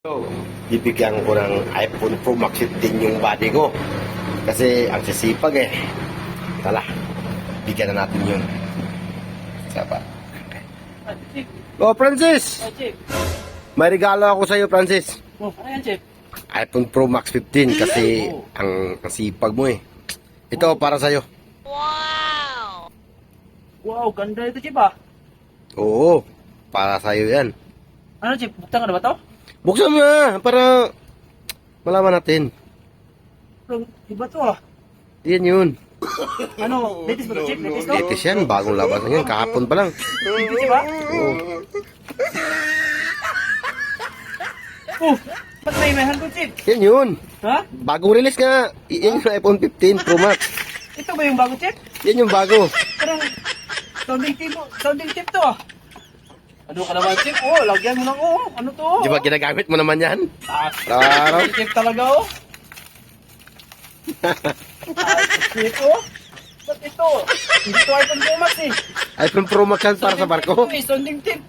So, bibigyan ko ng iPhone Pro Max 15 yung body ko. Kasi ang sisipag eh. Tala, bigyan na natin yun. Sapa. Oh, Francis! Chip. May regalo ako sa iyo, Francis. Oh, ano yan, Chip? iPhone Pro Max 15 kasi ang sipag mo eh. Ito para sa iyo. Wow, ganda ito, Chip, ah. Oo, para sa iyo yan. Ano, Chip? Buktan ka na ba to? Buksan mo na para malaman natin. Pero, iba to, ah. Yan yun. Ano, latest ba to, Chip? Latest to? Latest yan, bagong labas na yan. Kahapon pa lang. Latest, Chip, ah? Oo. Oh, ba't may 100, Chip? Yan yun. Ha? Bagong release nga. Yan yung iPhone 15 Pro Max. Ito ba yung bago, Chip? Yan yung bago. Parang, sounding chip to, ah. Ano ka naman, Chip? Oh, lagyan mo ng Ano to? Di ba ginagamit mo naman yan? Claro. Chip talaga, oh. Chip, oh. Ba't ito? Hindi to iPhone Pro Max, eh. iPhone Pro Max yan para sa barko. Sounding chip.